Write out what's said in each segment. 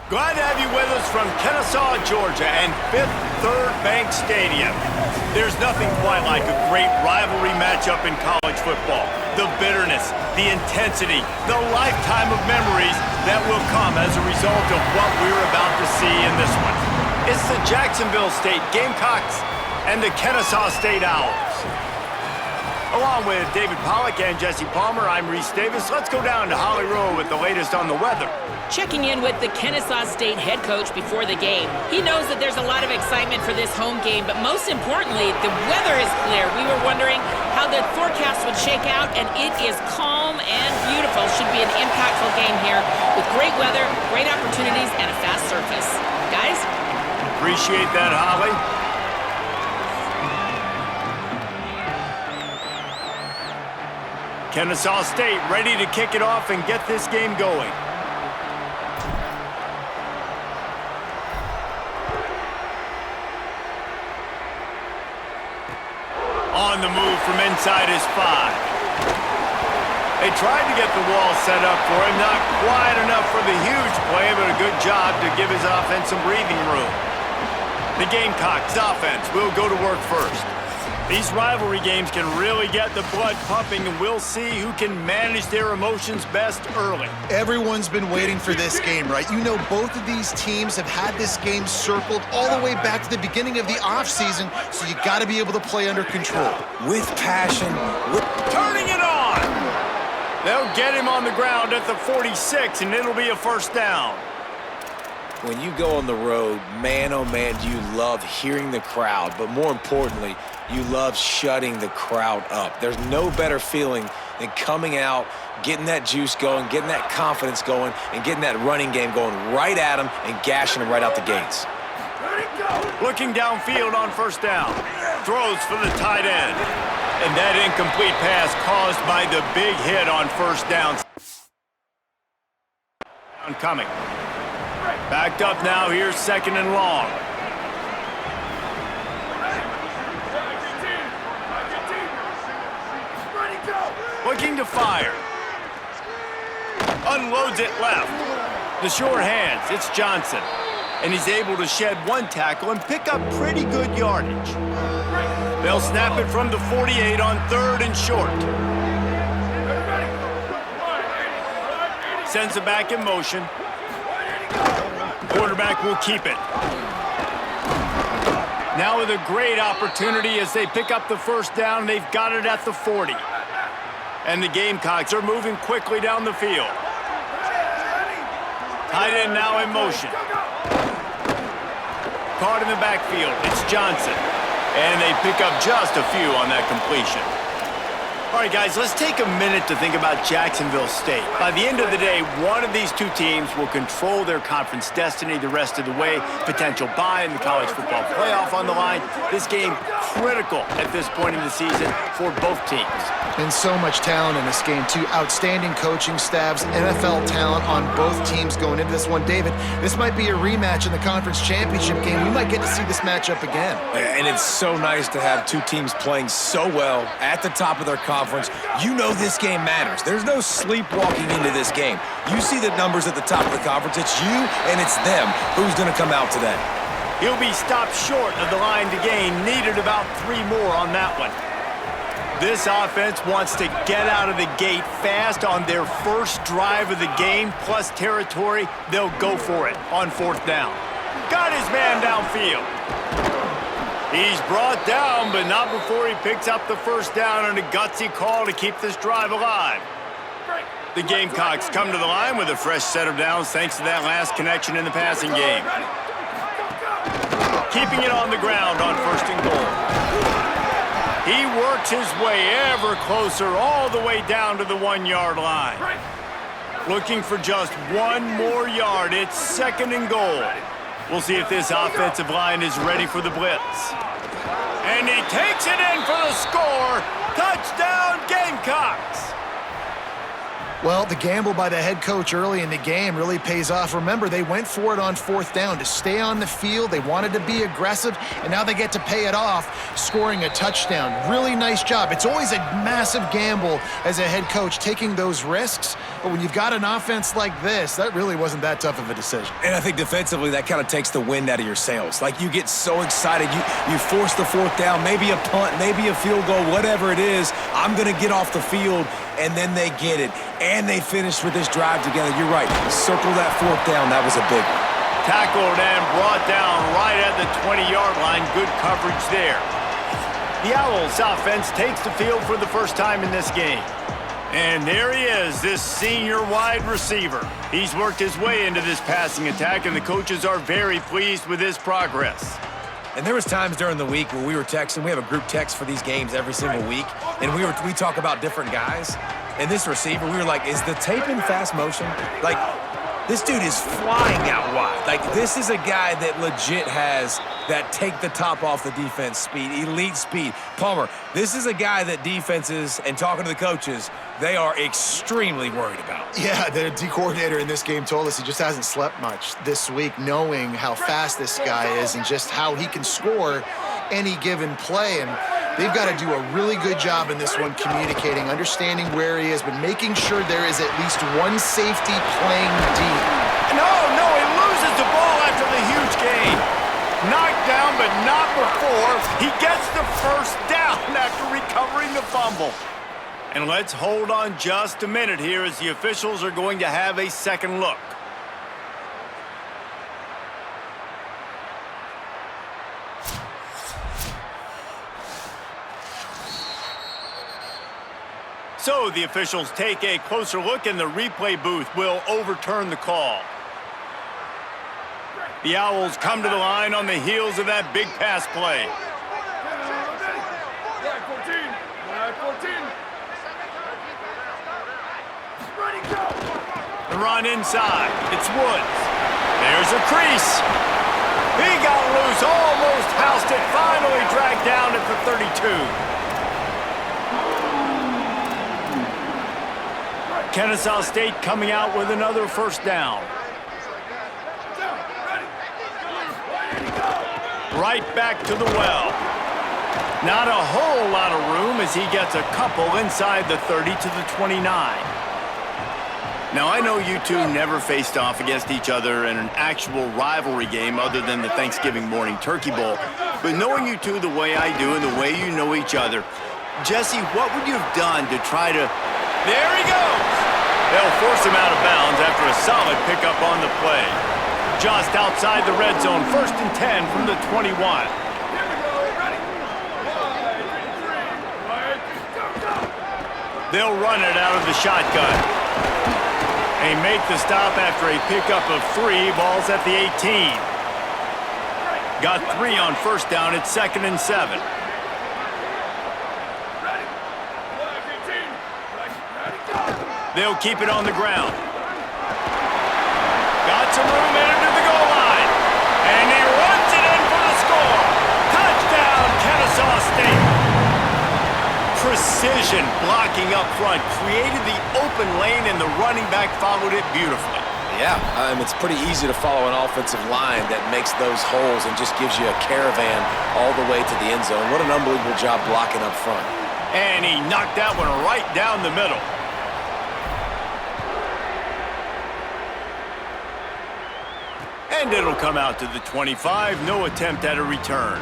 Glad to have you with us from Kennesaw, Georgia, and Fifth Third Bank Stadium. There's nothing quite like a great rivalry matchup in college football. The bitterness, the intensity, the lifetime of memories that will come as a result of what we're about to see in this one. It's the Jacksonville State Gamecocks and the Kennesaw State Owls. Along with David Pollack and Jesse Palmer, I'm Reese Davis. Let's go down to Holly Rowe with the latest on the weather. Checking in with the Kennesaw State head coach before the game. He knows that there's a lot of excitement for this home game, but most importantly, the weather is clear. We were wondering how the forecast would shake out, and it is calm and beautiful. Should be an impactful game here with great weather, great opportunities, and a fast surface. Guys? Appreciate that, Holly. Kennesaw State ready to kick it off and get this game going. On the move from inside his 5. They tried to get the wall set up for him. Not quite enough for the huge play, but a good job to give his offense some breathing room. The Gamecocks offense will go to work first. These rivalry games can really get the blood pumping, and we'll see who can manage their emotions best early. Everyone's been waiting for this game, right? You know, both of these teams have had this game circled all the way back to the beginning of the offseason, so you got to be able to play under control. With passion. Turning it on! They'll get him on the ground at the 46, and it'll be a first down. When you go on the road, man, oh man, do you love hearing the crowd, but more importantly, you love shutting the crowd up. There's no better feeling than coming out, getting that juice going, getting that confidence going, and getting that running game going right at them and gashing them right out the gates. Looking downfield on first down. Throws for the tight end. And that incomplete pass caused by the big hit on first down. Coming. Backed up now, here's second and long. Looking to fire. Unloads it left. The short hands, it's Johnson. And he's able to shed one tackle and pick up pretty good yardage. They'll snap it from the 48 on third and short. Sends it back in motion. Quarterback will keep it. Now with a great opportunity as they pick up the first down. They've got it at the 40. And the Gamecocks are moving quickly down the field. Tight end now in motion. Caught in the backfield. It's Johnson. And they pick up just a few on that completion. All right, guys, let's take a minute to think about Jacksonville State. By the end of the day, one of these two teams will control their conference destiny the rest of the way. Potential bye in the college football playoff on the line. This game critical at this point in the season for both teams. And so much talent in this game, too. Outstanding coaching staffs, NFL talent on both teams going into this one. David, this might be a rematch in the conference championship game. We might get to see this matchup again. And it's so nice to have two teams playing so well at the top of their conference. You know this game matters. There's no sleepwalking into this game. You see the numbers at the top of the conference. It's you and it's them. Who's going to come out today? He'll be stopped short of the line to gain. Needed about 3 more on that one. This offense wants to get out of the gate fast on their first drive of the game, plus territory. They'll go for it on fourth down. Got his man downfield. He's brought down, but not before he picks up the first down on a gutsy call to keep this drive alive. The Gamecocks come to the line with a fresh set of downs thanks to that last connection in the passing game. Keeping it on the ground on first and goal. He works his way ever closer all the way down to the 1-yard line. Looking for just 1 more yard. It's second and goal. We'll see if this offensive line is ready for the blitz. And he takes it in for the score. Touchdown, Gamecocks. Well, the gamble by the head coach early in the game really pays off. Remember, they went for it on fourth down to stay on the field. They wanted to be aggressive, and now they get to pay it off, scoring a touchdown. Really nice job. It's always a massive gamble as a head coach taking those risks, But when you've got an offense like this, that really wasn't that tough of a decision. And I think defensively, that kind of takes the wind out of your sails. Like, you get so excited. You force the fourth down, maybe a punt, maybe a field goal, whatever it is. I'm going to get off the field, and then they get it. And they finish with this drive together. You're right. Circle that fourth down. That was a big one. Tackled and brought down right at the 20-yard line. Good coverage there. The Owls offense takes the field for the first time in this game. And there he is, this senior wide receiver. He's worked his way into this passing attack, and the coaches are very pleased with his progress. And there was times during the week where we were texting. We have a group text for these games every single week, and we talk about different guys. And this receiver, we were like, is the tape in fast motion? Like, this dude is flying out wide. Like, this is a guy that legit has that take the top off the defense speed, elite speed. Palmer, this is a guy that defenses, and talking to the coaches, they are extremely worried about. Yeah, the D coordinator in this game told us he just hasn't slept much this week, knowing how fast this guy is and just how he can score any given play. And they've got to do a really good job in this one communicating, understanding where he is, but making sure there is at least one safety playing deep. No, he loses the ball after the huge gain. Knocked down, but not before. He gets the first down after recovering the fumble. And let's hold on just a minute here as the officials are going to have a second look. So the officials take a closer look, and the replay booth will overturn the call. The Owls come to the line on the heels of that big pass play. The run inside. It's Woods. There's a crease. He got loose, almost housed it, finally dragged down at the 32. Kennesaw State coming out with another first down. Right back to the well. Not a whole lot of room as he gets a couple inside the 30 to the 29. Now, I know you two never faced off against each other in an actual rivalry game other than the Thanksgiving morning turkey bowl. But knowing you two the way I do and the way you know each other, Jesse, what would you have done to try to... There he goes! They'll force him out of bounds after a solid pickup on the play. Just outside the red zone, 1st and 10 from the 21. They'll run it out of the shotgun. They make the stop after a pickup of 3, balls at the 18. Got 3 on first down, it's 2nd and 7. They'll keep it on the ground. Got some room in it to the goal line. And he runs it in for the score. Touchdown, Kennesaw State. Precision blocking up front created the open lane, and the running back followed it beautifully. Yeah, it's pretty easy to follow an offensive line that makes those holes and just gives you a caravan all the way to the end zone. What an unbelievable job blocking up front. And he knocked that one right down the middle. And it'll come out to the 25. No attempt at a return.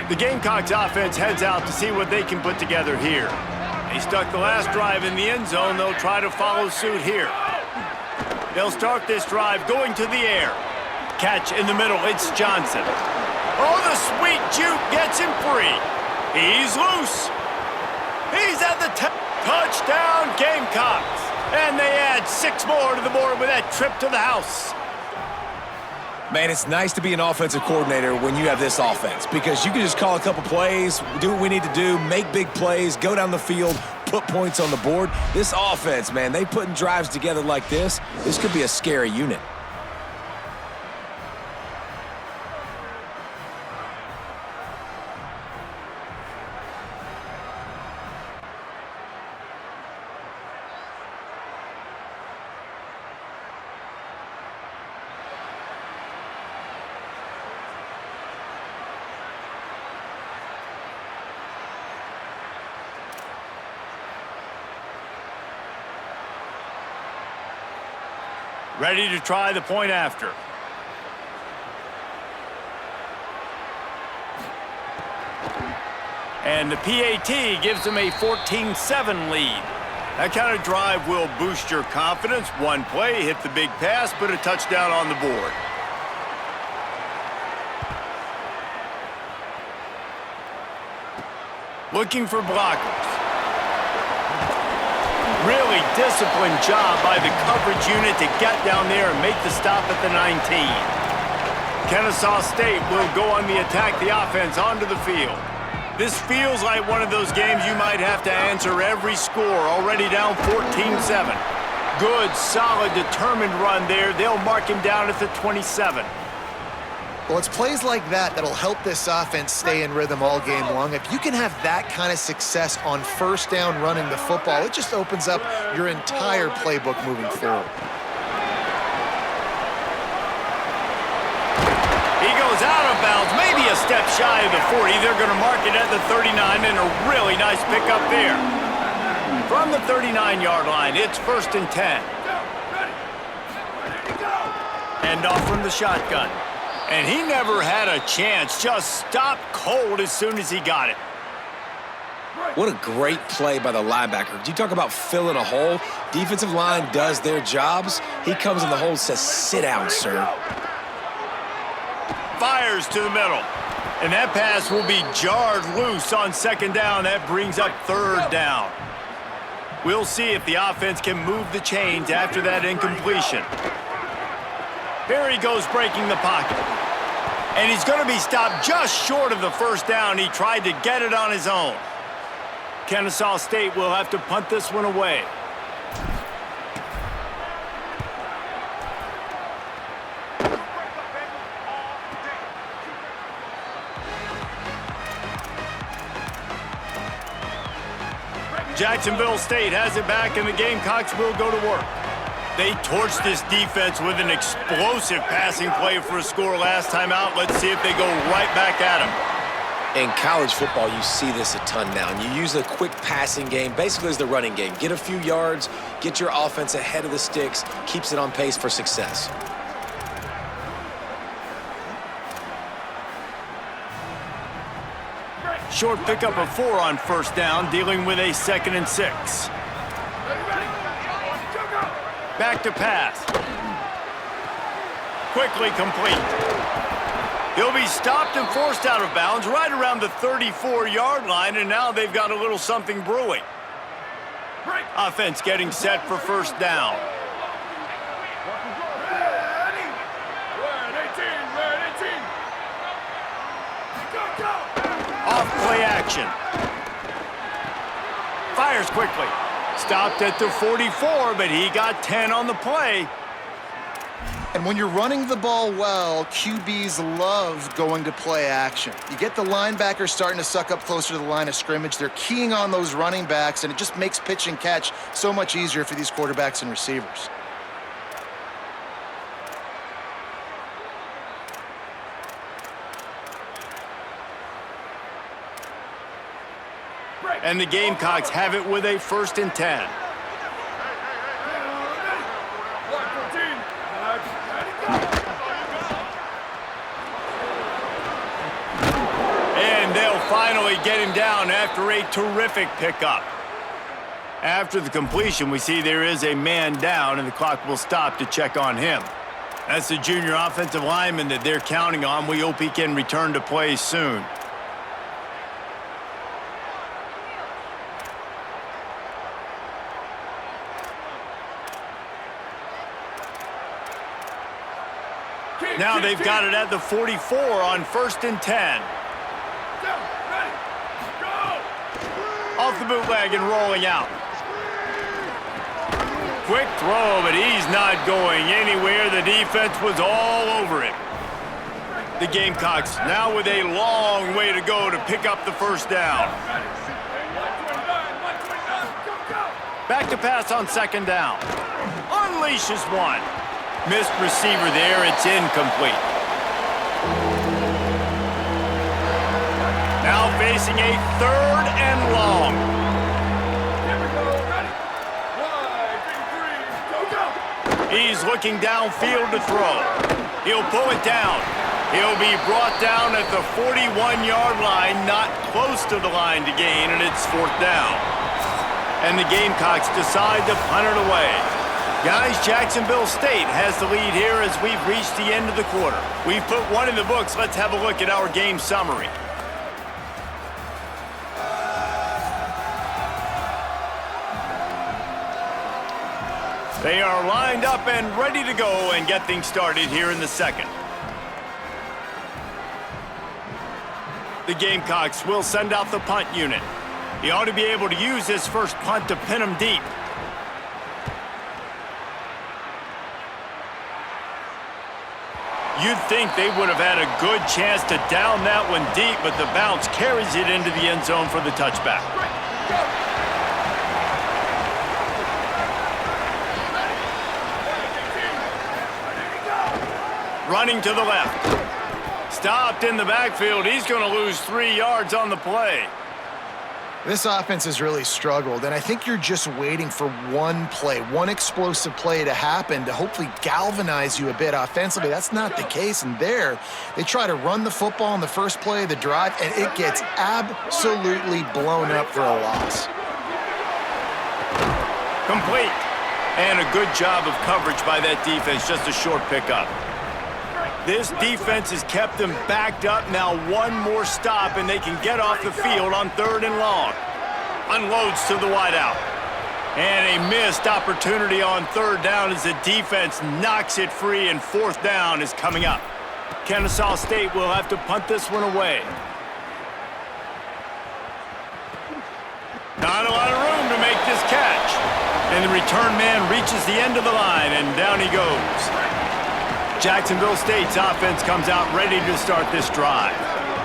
The Gamecocks offense heads out to see what they can put together here. They stuck the last drive in the end zone. They'll try to follow suit here. They'll start this drive going to the air. Catch in the middle. It's Johnson. Oh, the sweet juke gets him free. He's loose. He's at the touchdown, Gamecocks. And they add 6 more to the board with that trip to the house. Man, it's nice to be an offensive coordinator when you have this offense, because you can just call a couple plays, do what we need to do, make big plays, go down the field, put points on the board. This offense, man, they putting drives together like this could be a scary unit. Ready to try the point after. And the PAT gives them a 14-7 lead. That kind of drive will boost your confidence. One play, hit the big pass, put a touchdown on the board. Looking for blockers. Really disciplined job by the coverage unit to get down there and make the stop at the 19. Kennesaw State will go on the attack, the offense onto the field. This feels like one of those games you might have to answer every score, already down 14-7. Good, solid, determined run there. They'll mark him down at the 27. Well, it's plays like that that'll help this offense stay in rhythm all game long. If you can have that kind of success on first down running the football, it just opens up your entire playbook moving forward. He goes out of bounds, maybe a step shy of the 40. They're going to mark it at the 39, and a really nice pickup there. From the 39-yard line, it's 1st and 10. Hand off from the shotgun. And he never had a chance, just stopped cold as soon as he got it. What a great play by the linebacker. You talk about filling a hole. Defensive line does their jobs. He comes in the hole and says, sit down, sir. Fires to the middle. And that pass will be jarred loose on 2nd down. That brings up 3rd down. We'll see if the offense can move the chains after that incompletion. Here he goes breaking the pocket. And he's going to be stopped just short of the 1st down. He tried to get it on his own. Kennesaw State will have to punt this one away. Jacksonville State has it back, and the Gamecocks will go to work. They torched this defense with an explosive passing play for a score last time out. Let's see if they go right back at him. In college football, you see this a ton now. And you use a quick passing game, basically as the running game. Get a few yards, get your offense ahead of the sticks, keeps it on pace for success. Short pickup of 4 on 1st down, dealing with a 2nd and 6. Back to pass. Quickly complete. He'll be stopped and forced out of bounds right around the 34-yard line, and now they've got a little something brewing. Offense getting set for 1st down. Off play action. Fires quickly. Stopped at the 44, but he got 10 on the play. And when you're running the ball well, QBs love going to play action. You get the linebackers starting to suck up closer to the line of scrimmage. They're keying on those running backs, and it just makes pitch and catch so much easier for these quarterbacks and receivers. And the Gamecocks have it with a 1st and 10. And they'll finally get him down after a terrific pickup. After the completion, we see there is a man down, and the clock will stop to check on him. That's the junior offensive lineman that they're counting on. We hope he can return to play soon. Now they've got it at the 44 on 1st and 10. Off the bootleg and rolling out. Quick throw, but he's not going anywhere. The defense was all over him. The Gamecocks now with a long way to go to pick up the 1st down. Back to pass on 2nd down. Unleashes one. Missed receiver there, it's incomplete. Now facing a 3rd and long. He's looking downfield to throw. He'll pull it down. He'll be brought down at the 41-yard line, not close to the line to gain, and it's 4th down. And the Gamecocks decide to punt it away. Guys, Jacksonville State has the lead here as we've reached the end of the quarter. We've put one in the books. Let's have a look at our game summary. They are lined up and ready to go and get things started here in the second. The Gamecocks will send out the punt unit. He ought to be able to use this first punt to pin him deep. You'd think they would have had a good chance to down that one deep, but the bounce carries it into the end zone for the touchback. Running to the left. Stopped in the backfield. He's going to lose 3 yards on the play. This offense has really struggled, and I think you're just waiting for one play, one explosive play to happen to hopefully galvanize you a bit offensively. That's not the case, and there they try to run the football in the first play of the drive, and it gets absolutely blown up for a loss. Complete. And a good job of coverage by that defense, just a short pickup. This defense has kept them backed up. Now one more stop, and they can get off the field on 3rd and long. Unloads to the wideout. And a missed opportunity on 3rd down as the defense knocks it free, and 4th down is coming up. Kennesaw State will have to punt this one away. Not a lot of room to make this catch. And the return man reaches the end of the line, and down he goes. Jacksonville State's offense comes out ready to start this drive.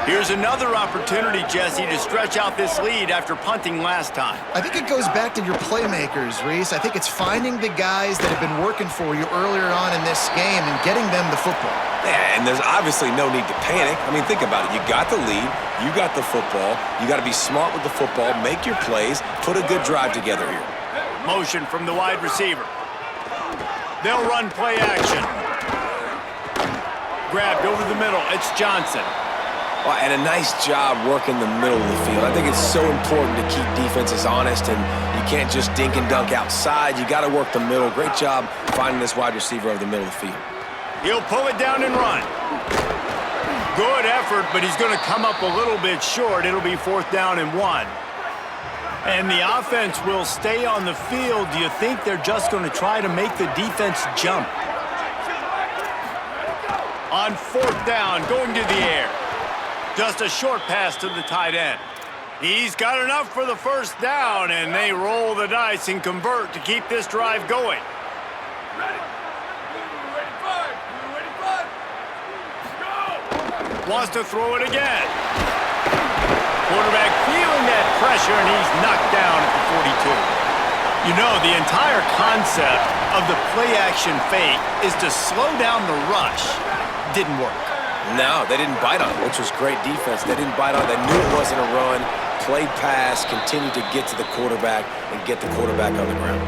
Here's another opportunity, Jesse, to stretch out this lead after punting last time. I think it goes back to your playmakers, Reese. I think it's finding the guys that have been working for you earlier on in this game and getting them the football. Yeah, and there's obviously no need to panic. I mean, think about it. You got the lead. You got the football. You got to be smart with the football, make your plays, put a good drive together here. Motion from the wide receiver. They'll run play action. Grabbed over the middle. It's Johnson. Well, and a nice job working the middle of the field. I think it's so important to keep defenses honest, and you can't just dink and dunk outside. You got to work the middle. Great job finding this wide receiver over the middle of the field. He'll pull it down and run. Good effort, but he's going to come up a little bit short. It'll be 4th down and 1. And the offense will stay on the field. Do you think they're just going to try to make the defense jump? On 4th down, going to the air. Just a short pass to the tight end. He's got enough for the 1st down, and they roll the dice and convert to keep this drive going. Wants to throw it again. Quarterback feeling that pressure, and he's knocked down at the 42. You know, the entire concept of the play-action fake is to slow down the rush. Didn't work. No, they didn't bite on it, which was great defense. They didn't bite on it. They knew it wasn't a run. Played pass, continued to get to the quarterback and get the quarterback on the ground.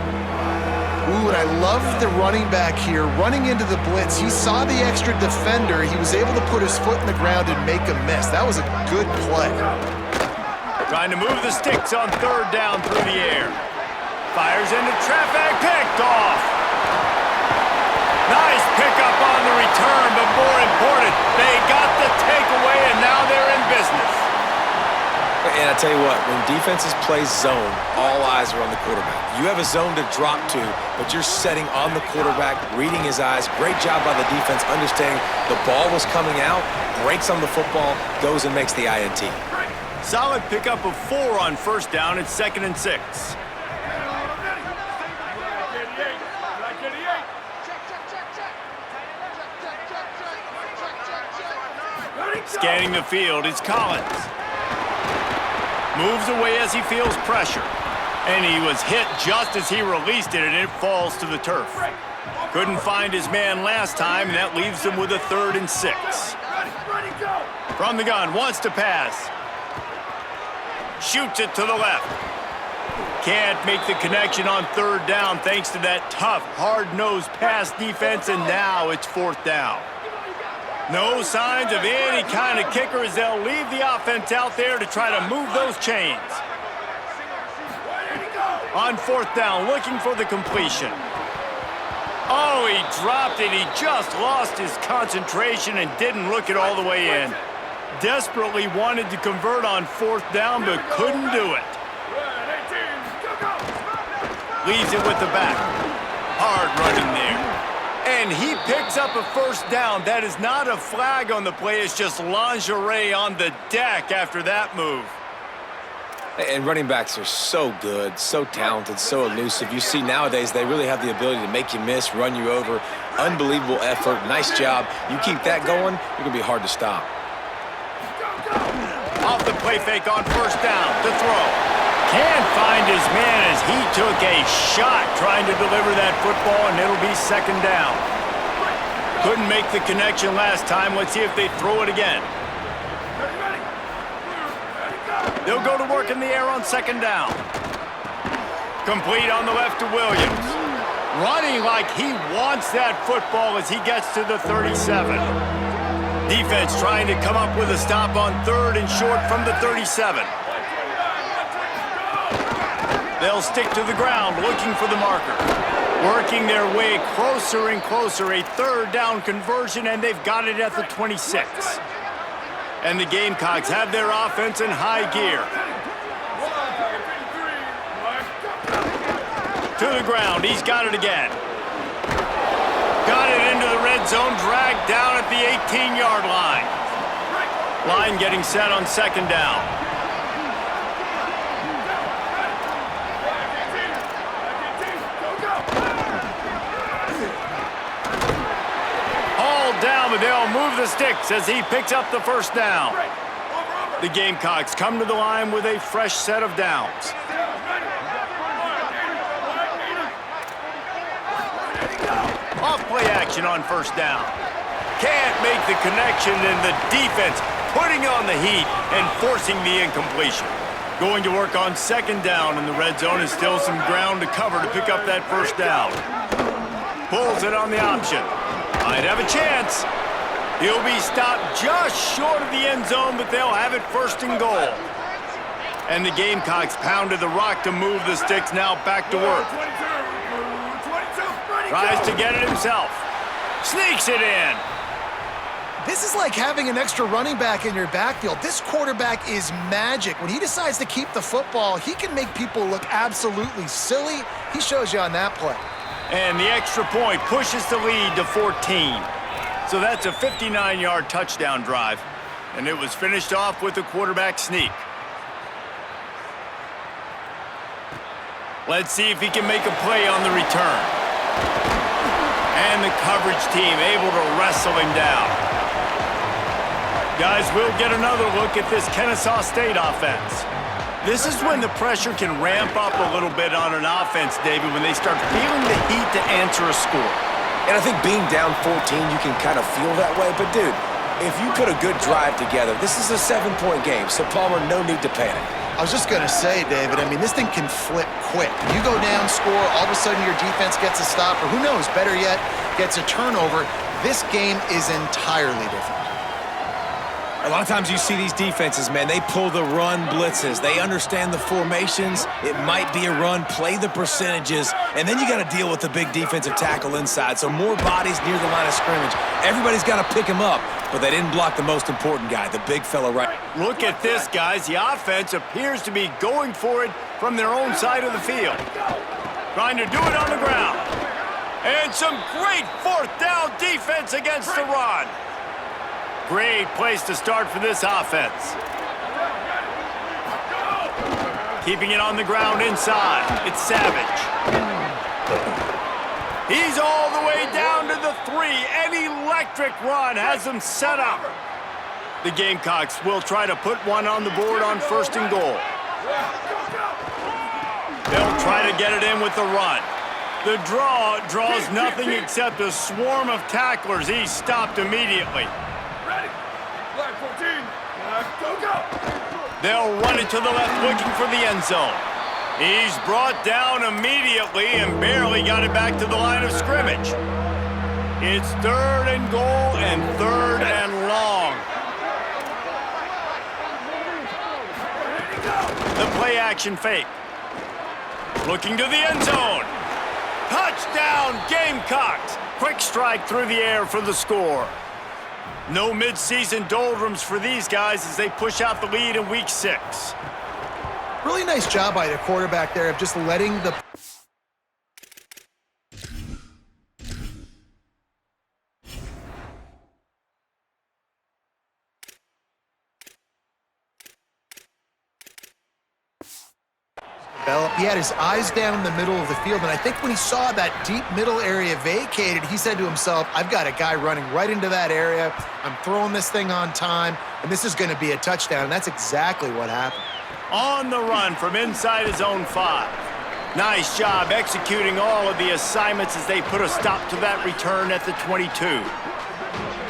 Ooh, and I love the running back here. Running into the blitz, he saw the extra defender. He was able to put his foot in the ground and make a miss. That was a good play. Trying to move the sticks on 3rd down through the air. Fires into traffic, picked off. Nice pickup on the return, but more important, they got the takeaway, and now they're in business. And I tell you what, when defenses play zone, all eyes are on the quarterback. You have a zone to drop to, but you're setting on the quarterback, reading his eyes. Great job by the defense, understanding the ball was coming out, breaks on the football, goes and makes the INT. Solid pickup of 4 on 1st down. It's 2nd and 6. Scanning the field, it's Collins. Moves away as he feels pressure. And he was hit just as he released it, and it falls to the turf. Couldn't find his man last time, and that leaves him with a 3rd and 6. From the gun, wants to pass. Shoots it to the left. can't make the connection on third down thanks to that tough, hard-nosed pass defense, and now it's fourth down. No signs of any kind of kicker as they'll leave the offense out there to try to move those chains. On fourth down, looking for the completion. Oh, he dropped it. He just lost his concentration and didn't look it all the way in. Desperately wanted to convert on fourth down, but couldn't do it. Leaves it with the back. Hard running there. And he picks up a first down. That is not a flag on the play. It's just lingerie on the deck after that move. And running backs are so good, so talented, so elusive. You see nowadays they really have the ability to make you miss, run you over. Unbelievable effort. Nice job. You keep that going, you're going to be hard to stop. Off the play fake on first down to throw. Can't find his man as he took a shot trying to deliver that football, and it'll be second down. Couldn't make the connection last time. Let's see if they throw it again. They'll go to work in the air on second down. Complete on the left to Williams. Running like he wants that football as he gets to the 37. Defense trying to come up with a stop on third and short from the 37. They'll stick to the ground looking for the marker. Working their way closer and closer. A third down conversion, and they've got it at the 26. And the Gamecocks have their offense in high gear. To the ground. He's got it again. Got it into the red zone, dragged down at the 18-yard line. Line getting set on second down. Hauled down, but they'll move the sticks as he picks up the first down. The Gamecocks come to the line with a fresh set of downs. Off play action on first down. Can't make the connection, and the defense putting on the heat and forcing the incompletion. Going to work on second down, and the red zone is still some ground to cover to pick up that first down. Pulls it on the option. Might have a chance. He'll be stopped just short of the end zone, but they'll have it first and goal. And the Gamecocks pounded the rock to move the sticks, now back to work. Tries to get it himself. Sneaks it in. This is like having an extra running back in your backfield. This quarterback is magic. When he decides to keep the football, he can make people look absolutely silly. He shows you on that play. And the extra point pushes the lead to 14. So that's a 59-yard touchdown drive. And it was finished off with a quarterback sneak. Let's see if he can make a play on the return. And the coverage team able to wrestle him down. Guys, we'll get another look at this Kennesaw State offense. This is when the pressure can ramp up a little bit on an offense, David, when they start feeling the heat to answer a score. And I think being down 14, you can kind of feel that way. But, dude, if you put a good drive together, this is a 7-point game. So, Palmer, no need to panic. I was just going to say, David, I mean, this thing can flip quick. You go down, score, all of a sudden your defense gets a stop, or who knows, better yet, gets a turnover. This game is entirely different. A lot of times you see these defenses, man, they pull the run blitzes. They understand the formations. It might be a run, play the percentages, and then you got to deal with the big defensive tackle inside. So more bodies near the line of scrimmage. Everybody's got to pick him up, but they didn't block the most important guy, the big fella right. Look at this, guys. The offense appears to be going for it from their own side of the field. Trying to do it on the ground. And some great fourth down defense against the run. Great place to start for this offense. Keeping it on the ground inside. It's Savage. He's all the way down to the 3. An electric run has them set up. The Gamecocks will try to put one on the board on first and goal. They'll try to get it in with the run. The draw draws nothing except a swarm of tacklers. He's stopped immediately. They'll run it to the left, looking for the end zone. He's brought down immediately and barely got it back to the line of scrimmage. It's 3rd and goal and 3rd and long. The play action fake. Looking to the end zone. Touchdown, Gamecocks. Quick strike through the air for the score. No midseason doldrums for these guys as they push out the lead in Week 6. Really nice job by the quarterback there of just letting the develop. He had his eyes down in the middle of the field, and I think when he saw that deep middle area vacated, he said to himself, I've got a guy running right into that area. I'm throwing this thing on time, and this is going to be a touchdown, and that's exactly what happened. On the run from inside his own 5. Nice job executing all of the assignments as they put a stop to that return at the 22.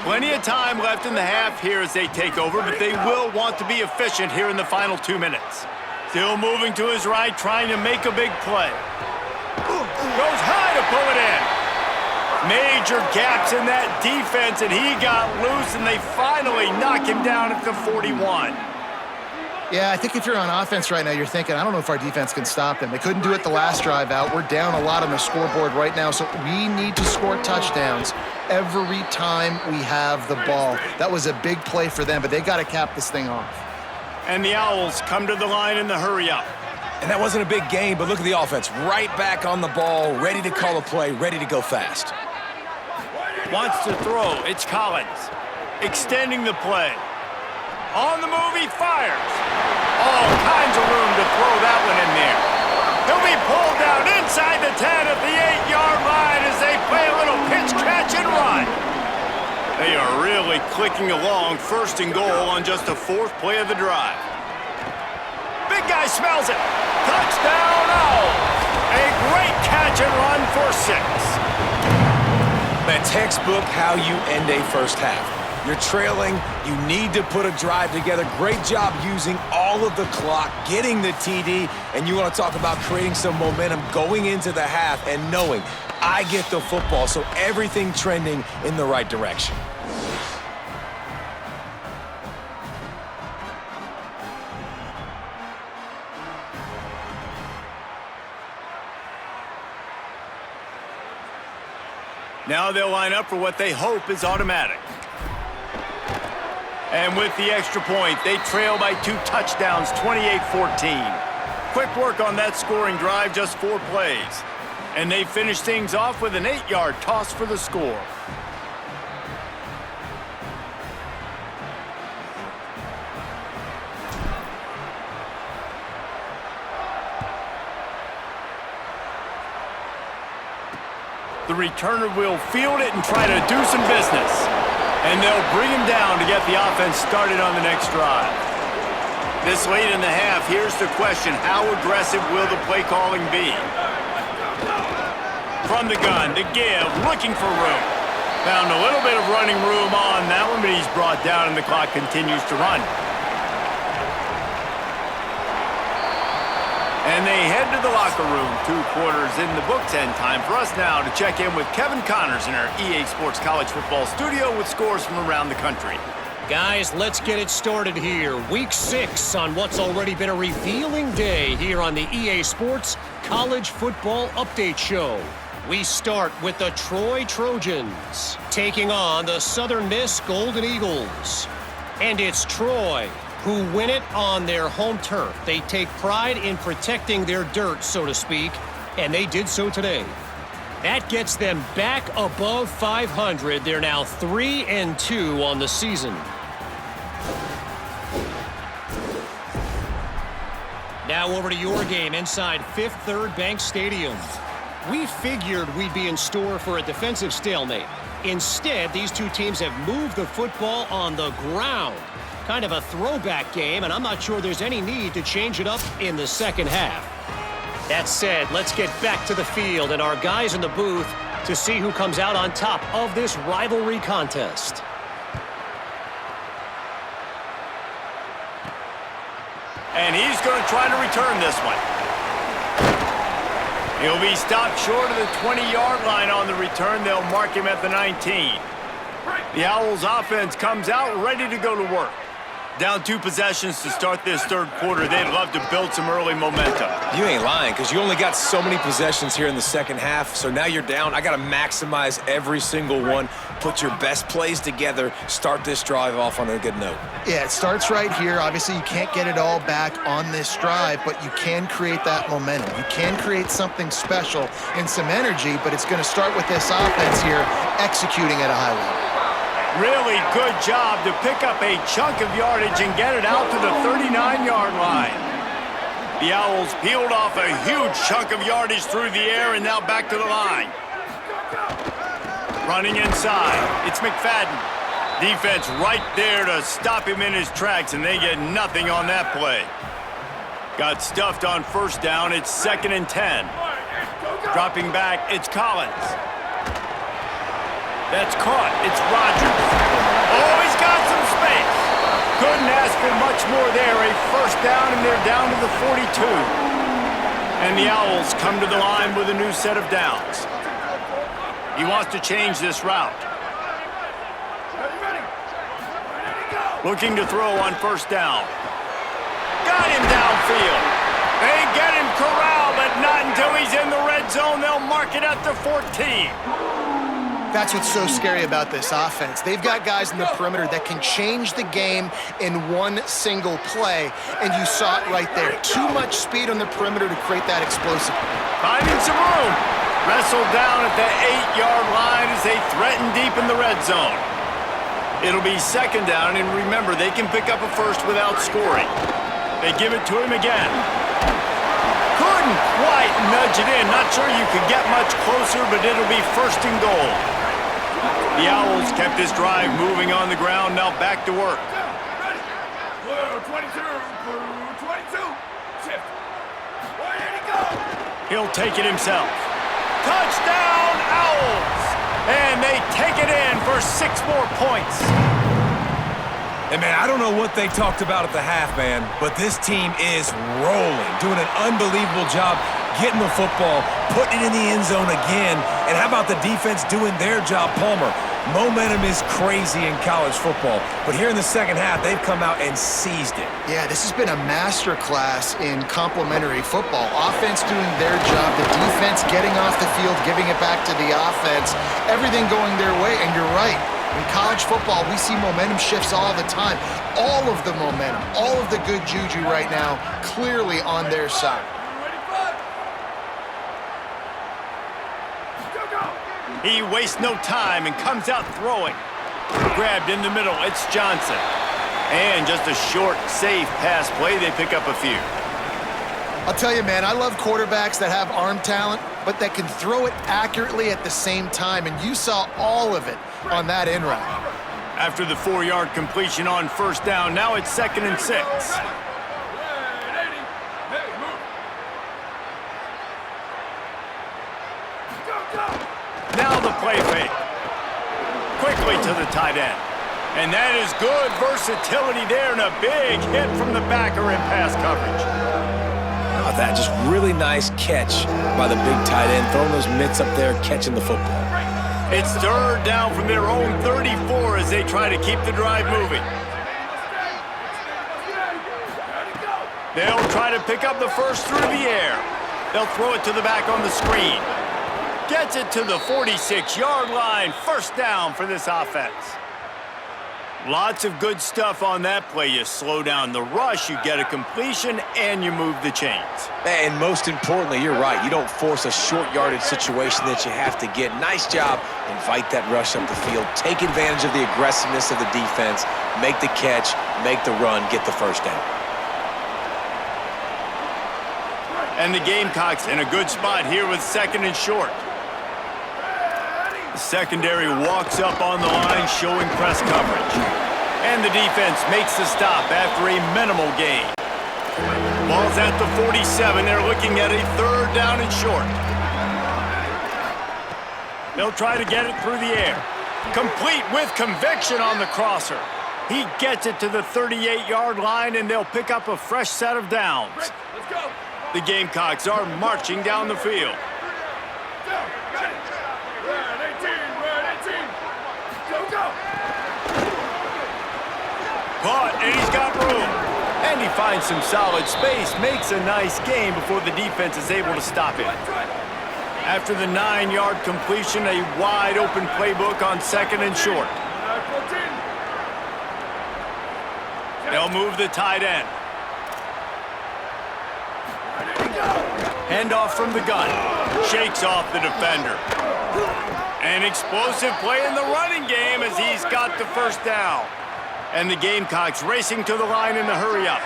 Plenty of time left in the half here as they take over, but they will want to be efficient here in the final 2 minutes. Still moving to his right, trying to make a big play. Goes high to pull it in. Major gaps in that defense, and he got loose, and they finally knock him down at the 41. Yeah, I think if you're on offense right now, you're thinking, I don't know if our defense can stop them. They couldn't do it the last drive out. We're down a lot on the scoreboard right now, so we need to score touchdowns every time we have the ball. That was a big play for them, but they got to cap this thing off. And the Owls come to the line in the hurry-up. And that wasn't a big game, but look at the offense. Right back on the ball, ready to call a play, ready to go fast. Wants to throw. It's Collins. Extending the play. On the move, he fires. All kinds of room to throw that one in there. He'll be pulled down inside the 10 at the 8-yard line as they play a little pitch, catch, and run. They are really clicking along, 1st and goal on just the 4th play of the drive. Big guy smells it. Touchdown, Owls. A great catch and run for 6. The textbook how you end a first half. You're trailing. You need to put a drive together. Great job using all of the clock, getting the TD, and you want to talk about creating some momentum going into the half and knowing I get the football, so everything trending in the right direction. Now they'll line up for what they hope is automatic. And with the extra point, they trail by 2 touchdowns, 28-14. Quick work on that scoring drive, just 4 plays. And they finish things off with an 8-yard toss for the score. The returner will field it and try to do some business. And they'll bring him down to get the offense started on the next drive. This late in the half, here's the question: how aggressive will the play calling be? From the gun, the give, looking for room. Found a little bit of running room on that one, but he's brought down and the clock continues to run. And they head to the locker room, 2 quarters in the books, and time for us now to check in with Kevin Connors in our EA Sports College Football studio with scores from around the country. Guys, let's get it started here. Week 6 on what's already been a revealing day here on the EA Sports College Football Update Show. We start with the Troy Trojans taking on the Southern Miss Golden Eagles. And it's Troy who win it on their home turf. They take pride in protecting their dirt, so to speak, and they did so today. That gets them back above 500. They're now 3-2 on the season. Now over to your game inside Fifth Third Bank Stadium. We figured we'd be in store for a defensive stalemate. Instead, these two teams have moved the football on the ground. Kind of a throwback game, and I'm not sure there's any need to change it up in the second half. That said, let's get back to the field and our guys in the booth to see who comes out on top of this rivalry contest. And he's going to try to return this one. He'll be stopped short of the 20-yard line on the return. They'll mark him at the 19. The Owls offense comes out ready to go to work. Down 2 possessions to start this third quarter. They'd love to build some early momentum. You ain't lying, because you only got so many possessions here in the second half, so now you're down. I got to maximize every single one, put your best plays together, start this drive off on a good note. Yeah, it starts right here. Obviously, you can't get it all back on this drive, but you can create that momentum. You can create something special and some energy, but it's going to start with this offense here executing at a high level. Really good job to pick up a chunk of yardage and get it out to the 39-yard line. The Owls peeled off a huge chunk of yardage through the air and now back to the line. Running inside, it's McFadden. Defense right there to stop him in his tracks, and they get nothing on that play. Got stuffed on first down. It's 2nd and 10. Dropping back, it's Collins. That's caught. It's Rodgers. Oh, he's got some space. Couldn't ask for much more there. A first down, and they're down to the 42. And the Owls come to the line with a new set of downs. He wants to change this route. Looking to throw on first down. Got him downfield. They get him corralled, but not until he's in the red zone. They'll mark it at the 14. That's what's so scary about this offense. They've got guys in the perimeter that can change the game in one single play, and you saw it right there. Too much speed on the perimeter to create that explosive. Finding some room. Wrestled down at the 8-yard line as they threaten deep in the red zone. It'll be 2nd down, and remember, they can pick up a first without scoring. They give it to him again. Couldn't quite nudge it in. Not sure you could get much closer, but it'll be 1st and goal. The Owls kept this drive moving on the ground, now back to work. Blue 22, shift. He'll take it himself. Touchdown, Owls! And they take it in for 6 more points. And, man, I don't know what they talked about at the half, man, but this team is rolling, doing an unbelievable job getting the football, putting it in the end zone again. And how about the defense doing their job, Palmer? Momentum is crazy in college football, but here in the second half, they've come out and seized it. Yeah, this has been a masterclass in complementary football. Offense doing their job, the defense getting off the field, giving it back to the offense, everything going their way, and you're right. In college football, we see momentum shifts all the time. All of the momentum, all of the good juju right now, clearly on their side. He wastes no time and comes out throwing. Grabbed in the middle, it's Johnson. And just a short, safe pass play, they pick up a few. I'll tell you, man, I love quarterbacks that have arm talent, but that can throw it accurately at the same time, and you saw all of it on that in route. After the 4-yard completion on first down, now it's 2nd and 6. Now the play fake. Quickly to the tight end. And that is good versatility there and a big hit from the backer in pass coverage. How about that? Just really nice catch by the big tight end, throwing those mitts up there, catching the football. It's 3rd down from their own 34 as they try to keep the drive moving. They'll try to pick up the first through the air. They'll throw it to the back on the screen. Gets it to the 46-yard line. First down for this offense. Lots of good stuff on that play. You slow down the rush, you get a completion, and you move the chains. And most importantly, you're right. You don't force a short yardage situation that you have to get. Nice job. Invite that rush up the field. Take advantage of the aggressiveness of the defense. Make the catch, make the run, get the first down. And the Gamecocks in a good spot here with 2nd and short. The secondary walks up on the line, showing press coverage. And the defense makes the stop after a minimal gain. Ball's at the 47. They're looking at a 3rd down and short. They'll try to get it through the air. Complete with conviction on the crosser. He gets it to the 38-yard line, and they'll pick up a fresh set of downs. Let's go. The Gamecocks are marching down the field. Caught, and he's got room. And he finds some solid space, makes a nice gain before the defense is able to stop him. After the 9-yard completion, a wide-open playbook on 2nd and short. They'll move the tight end. Handoff from the gun. Shakes off the defender. An explosive play in the running game as he's got the first down. And the Gamecocks racing to the line in the hurry-up.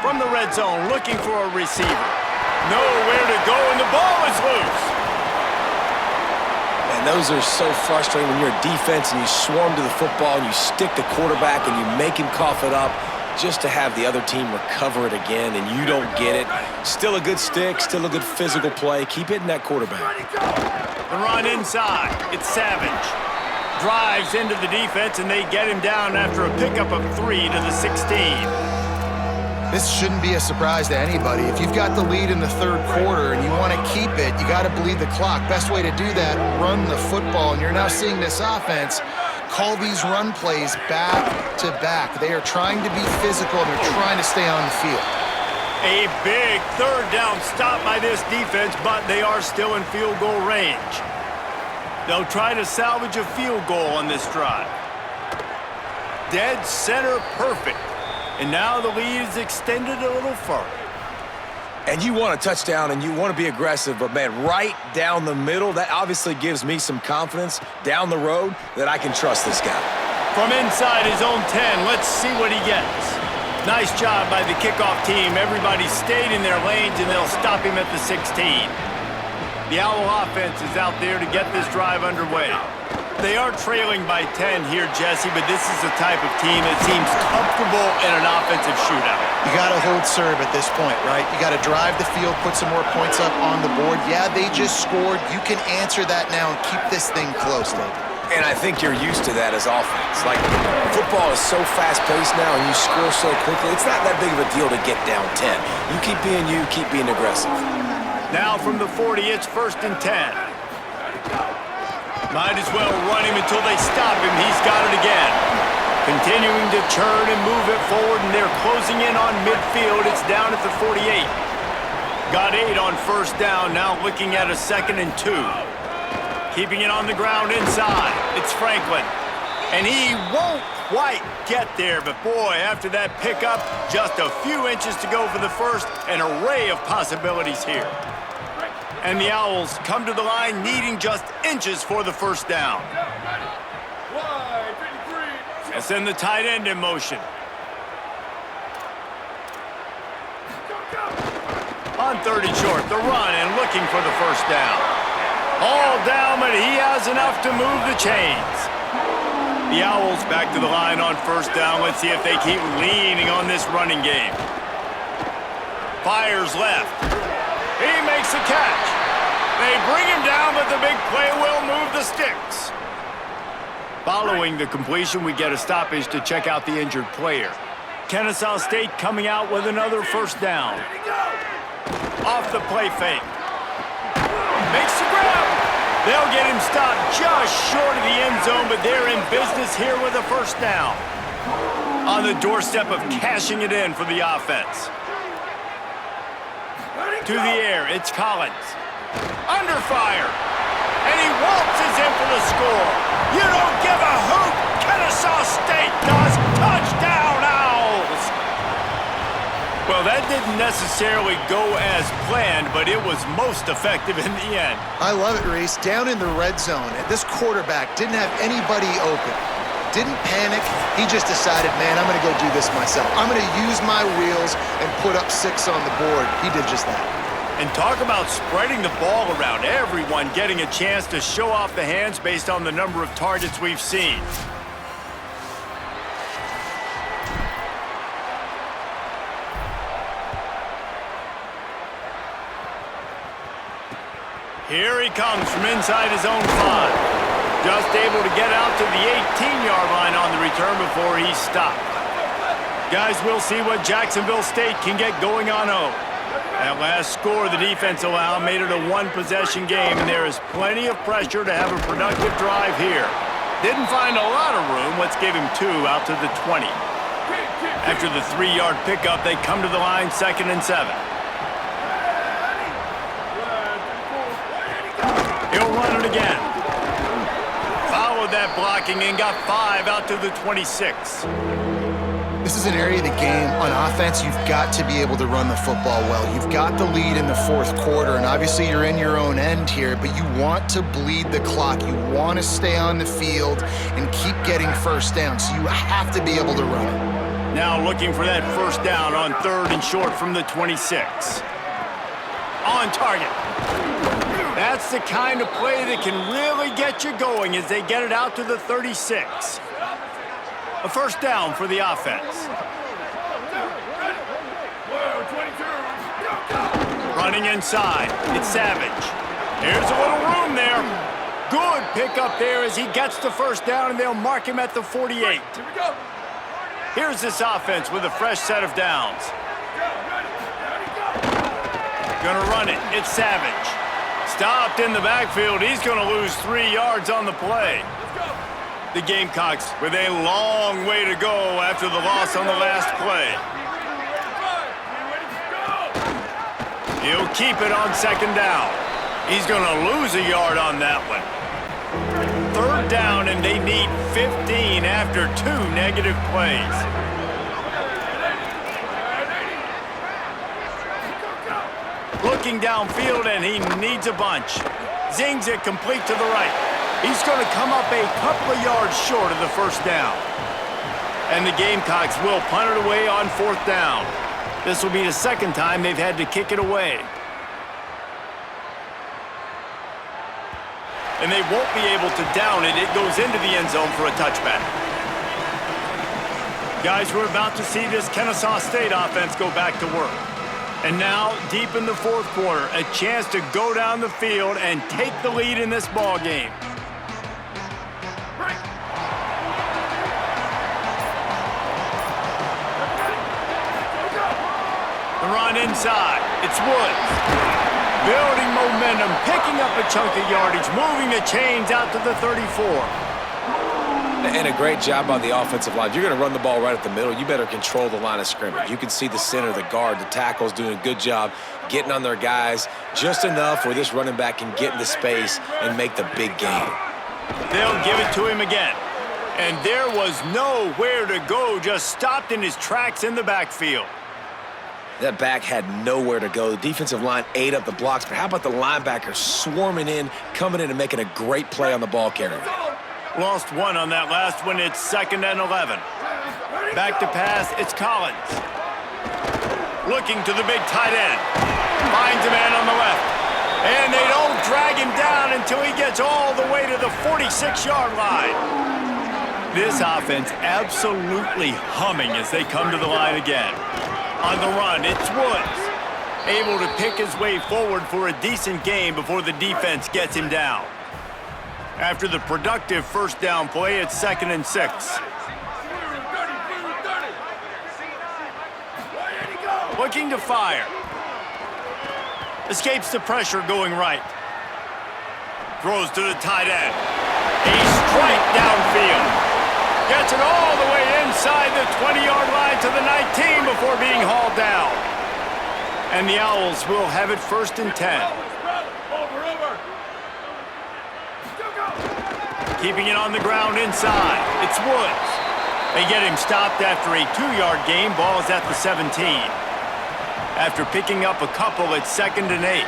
From the red zone, looking for a receiver. Nowhere to go, and the ball is loose. And those are so frustrating when you're a defense and you swarm to the football and you stick the quarterback and you make him cough it up just to have the other team recover it again and you don't get it. Still a good stick, still a good physical play. Keep hitting that quarterback. The run inside. It's Savage. Drives into the defense, and they get him down after a pickup of 3 to the 16. This shouldn't be a surprise to anybody. If you've got the lead in the 3rd quarter and you want to keep it, you got to bleed the clock. Best way to do that, run the football. And you're now seeing this offense call these run plays back to back. They are trying to be physical, and they're trying to stay on the field. A big 3rd down stop by this defense, but they are still in field goal range. They'll try to salvage a field goal on this drive. Dead center perfect. And now the lead is extended a little further. And you want a touchdown and you want to be aggressive, but man, right down the middle, that obviously gives me some confidence down the road that I can trust this guy. From inside his own 10, let's see what he gets. Nice job by the kickoff team. Everybody stayed in their lanes, and they'll stop him at the 16. The Owl offense is out there to get this drive underway. They are trailing by 10 here, Jesse, but this is the type of team that seems comfortable in an offensive shootout. You got to hold serve at this point, right? You got to drive the field, put some more points up on the board. Yeah, they just scored. You can answer that now and keep this thing close, David. And I think you're used to that as offense. Like, football is so fast-paced now and you score so quickly, it's not that big of a deal to get down 10. You keep being aggressive. Now from the 40, it's 1st and 10. Might as well run him until they stop him. He's got it again. Continuing to churn and move it forward, and they're closing in on midfield. It's down at the 48. Got 8 on 1st down, now looking at a 2nd and 2. Keeping it on the ground inside. It's Franklin. And he won't quite get there, but boy, after that pickup, just a few inches to go for the first. An array of possibilities here. And the Owls come to the line needing just inches for the 1st down. And send the tight end in motion. On 3rd and short, the run and looking for the 1st down. All down, but he has enough to move the chains. The Owls back to the line on 1st down. Let's see if they keep leaning on this running game. Fires left. He makes the catch. They bring him down, but the big play will move the sticks. Following the completion, we get a stoppage to check out the injured player. Kennesaw State coming out with another 1st down. Off the play fake. Makes the grab. They'll get him stopped just short of the end zone, but they're in business here with a 1st down. On the doorstep of cashing it in for the offense. To the air, it's Collins. Under fire. And he waltzes in for the score. You don't give a hoot. Kennesaw State does. Touchdown, Owls. Well, that didn't necessarily go as planned, but it was most effective in the end. I love it, Reese. Down in the red zone, this quarterback didn't have anybody open. Didn't panic. He just decided, man, I'm going to go do this myself. I'm going to use my wheels and put up 6 on the board. He did just that. And talk about spreading the ball around. Everyone getting a chance to show off the hands based on the number of targets we've seen. Here he comes from inside his own 5. Just able to get out to the 18-yard line on the return before he's stopped. Guys, we'll see what Jacksonville State can get going on home. That last score the defense allowed made it a 1-possession game, and there is plenty of pressure to have a productive drive here. Didn't find a lot of room. Let's give him 2 out to the 20. After the 3-yard pickup, they come to the line, 2nd and 7. He'll run it again. Followed that blocking and got 5 out to the 26. This is an area of the game on offense you've got to be able to run the football well. You've got the lead in the 4th quarter, and obviously you're in your own end here, but you want to bleed the clock. You want to stay on the field and keep getting first down, so you have to be able to run it. Now looking for that first down on 3rd and short from the 26. On target. That's the kind of play that can really get you going as they get it out to the 36. A first down for the offense. Running inside. It's Savage. Here's a little room there. Good pickup there as he gets the first down, and they'll mark him at the 48. Here's this offense with a fresh set of downs. Gonna run it. It's Savage. Stopped in the backfield. He's gonna lose 3 yards on the play. The Gamecocks with a long way to go after the loss on the last play. He'll keep it on 2nd down. He's going to lose a yard on that one. 3rd down, and they need 15 after 2 negative plays. Looking downfield, and he needs a bunch. Zings it complete to the right. He's going to come up a couple of yards short of the first down. And the Gamecocks will punt it away on 4th down. This will be the 2nd time they've had to kick it away. And they won't be able to down it. It goes into the end zone for a touchback. Guys, we're about to see this Kennesaw State offense go back to work. And now, deep in the 4th quarter, a chance to go down the field and take the lead in this ball game. The run inside. It's Woods. Building momentum, picking up a chunk of yardage, moving the chains out to the 34. And a great job on the offensive line. If you're going to run the ball right at the middle, you better control the line of scrimmage. You can see the center, the guard, the tackles doing a good job getting on their guys just enough where this running back can get into space and make the big gain. They'll give it to him again. And there was nowhere to go, just stopped in his tracks in the backfield. That back had nowhere to go. The defensive line ate up the blocks, but how about the linebacker swarming in, coming in and making a great play on the ball carrier? Lost 1 on that last one. It's 2nd and 11. Back to pass. It's Collins. Looking to the big tight end. Finds a man on the left. And they don't drag him down until he gets all the way to the 46-yard line. This offense absolutely humming as they come to the line again. On the run, it's Woods. Able to pick his way forward for a decent gain before the defense gets him down. After the productive first down play, it's 2nd and 6. Looking to fire. Escapes the pressure going right. Throws to the tight end. A strike downfield. Gets it all the way inside the 20-yard line to the 19 before being hauled down. And the Owls will have it 1st and 10. Keeping it on the ground inside. It's Woods. They get him stopped after a 2-yard gain. Ball is at the 17. After picking up a couple, it's 2nd and 8.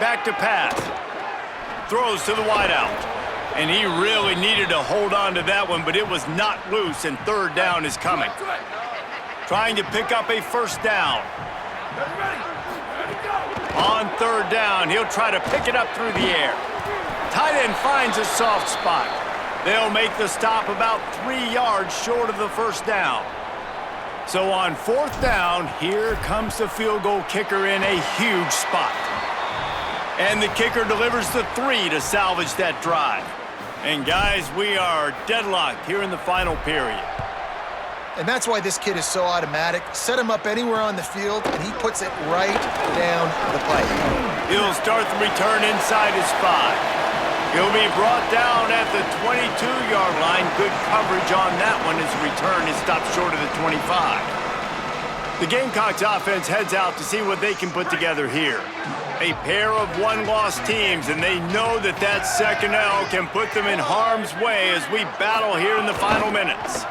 Back to pass. Throws to the wideout. And he really needed to hold on to that one, but it was not loose, and 3rd down is coming. Trying to pick up a first down. On 3rd down, he'll try to pick it up through the air. Tight end finds a soft spot. They'll make the stop about 3 yards short of the first down. So on 4th down, here comes the field goal kicker in a huge spot. And the kicker delivers the 3 to salvage that drive. And guys, we are deadlocked here in the final period. And that's why this kid is so automatic. Set him up anywhere on the field, and he puts it right down the pipe. He'll start the return inside his 5. He'll be brought down at the 22-yard line. Good coverage on that one as the return is stopped short of the 25. The Gamecocks offense heads out to see what they can put together here. A pair of one-loss teams, and they know that that second L can put them in harm's way as we battle here in the final minutes.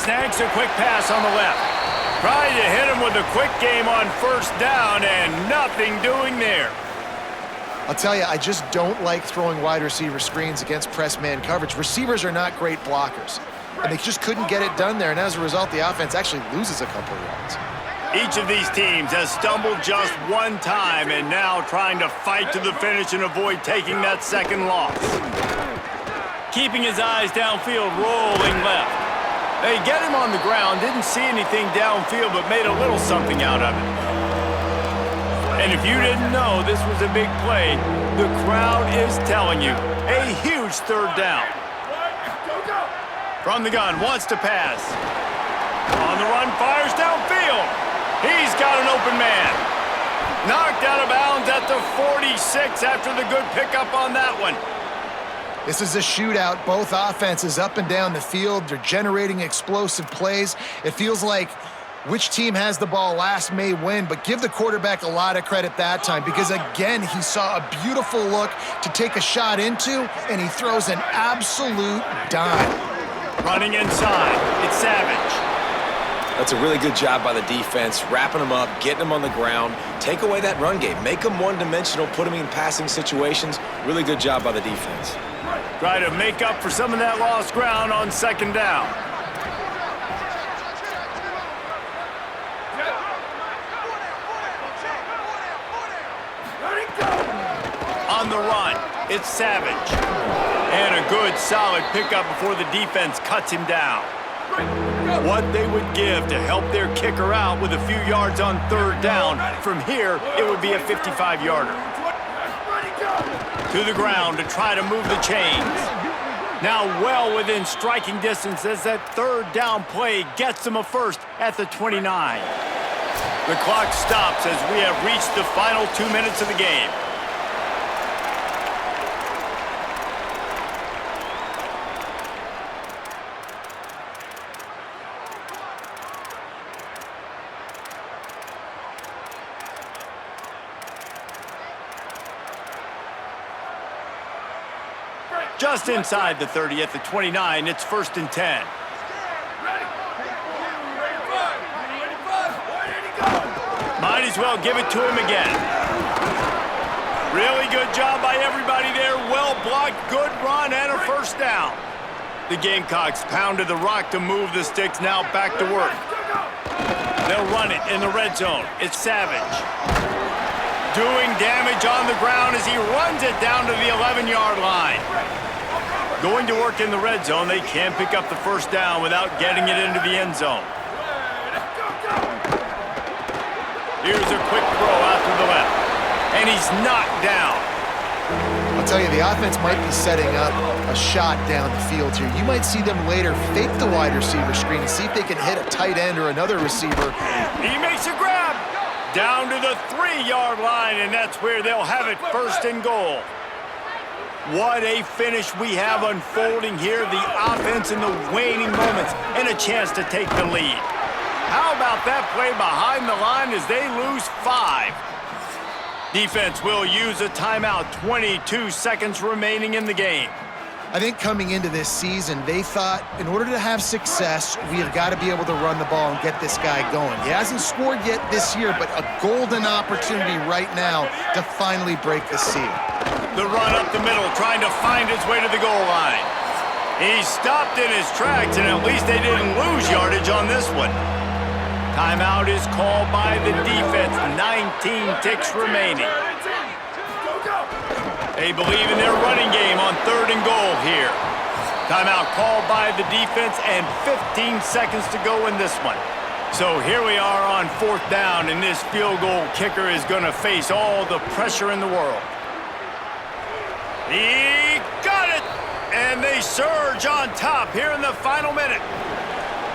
Snags a quick pass on the left. Trying to hit him with a quick game on first down, and nothing doing there. I'll tell you, I just don't like throwing wide receiver screens against press man coverage. Receivers are not great blockers, and they just couldn't get it done there, and as a result, the offense actually loses a couple of yards. Each of these teams has stumbled just one time and now trying to fight to the finish and avoid taking that second loss. Keeping his eyes downfield, rolling left. They get him on the ground, didn't see anything downfield, but made a little something out of it. And if you didn't know this was a big play, the crowd is telling you. A huge third down. From the gun, wants to pass. On the run, fires downfield. He's got an open man. Knocked out of bounds at the 46 after the good pickup on that one. This is a shootout. Both offenses up and down the field. They're generating explosive plays. It feels like which team has the ball last may win, but give the quarterback a lot of credit that time because, again, he saw a beautiful look to take a shot into, and he throws an absolute dime. Running inside, it's Savage. That's a really good job by the defense, wrapping them up, getting them on the ground. Take away that run game. Make them one-dimensional, put them in passing situations. Really good job by the defense. Try to make up for some of that lost ground on second down. On the run, it's Savage. And a good, solid pickup before the defense cuts him down. What they would give to help their kicker out with a few yards on third down. From here, it would be a 55-yarder. To the ground to try to move the chains. Now well within striking distance as that third down play gets them a first at the 29. The clock stops as we have reached the final 2 minutes of the game. Just inside the 30 at the 29, it's 1st and 10. Might as well give it to him again. Really good job by everybody there. Well blocked, good run, and a first down. The Gamecocks pounded the rock to move the sticks, now back to work. They'll run it in the red zone. It's Savage. Doing damage on the ground as he runs it down to the 11-yard line. Going to work in the red zone, they can pick up the first down without getting it into the end zone. Here's a quick throw out to the left, and he's knocked down. I'll tell you, the offense might be setting up a shot down the field here. You might see them later fake the wide receiver screen and see if they can hit a tight end or another receiver. He makes a grab down to the 3-yard line, and that's where they'll have it, 1st and goal. What a finish we have unfolding here. The offense in the waning moments and a chance to take the lead. How about that play behind the line as they lose 5? Defense will use a timeout. 22 seconds remaining in the game. I think coming into this season, they thought in order to have success, we have got to be able to run the ball and get this guy going. He hasn't scored yet this year, but a golden opportunity right now to finally break the seal. The run up the middle, trying to find his way to the goal line. He stopped in his tracks, and at least they didn't lose yardage on this one. Timeout is called by the defense. 19 ticks remaining. They believe in their running game on 3rd and goal here. Timeout called by the defense and 15 seconds to go in this one. So here we are on 4th down, and this field goal kicker is going to face all the pressure in the world. He got it! And they surge on top here in the final minute.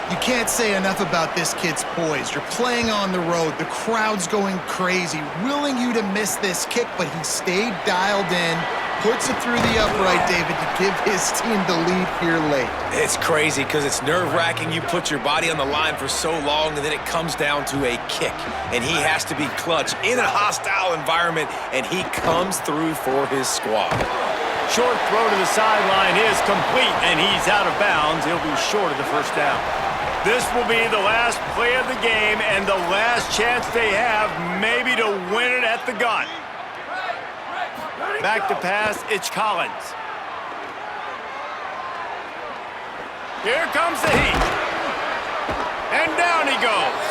You can't say enough about this kid's poise. You're playing on the road. The crowd's going crazy, willing you to miss this kick, but he stayed dialed in, puts it through the upright, David, to give his team the lead here late. It's crazy because it's nerve-wracking. You put your body on the line for so long, and then it comes down to a kick. And he has to be clutch in a hostile environment, and he comes through for his squad. Short throw to the sideline is complete, and he's out of bounds. He'll be short of the first down. This will be the last play of the game and the last chance they have maybe to win it at the gun. Back to pass, it's Collins. Here comes the heat. And down he goes.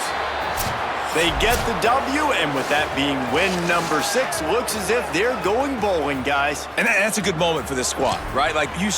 They get the W, and with that being win number 6, looks as if they're going bowling, guys. And that's a good moment for this squad, right? Like, you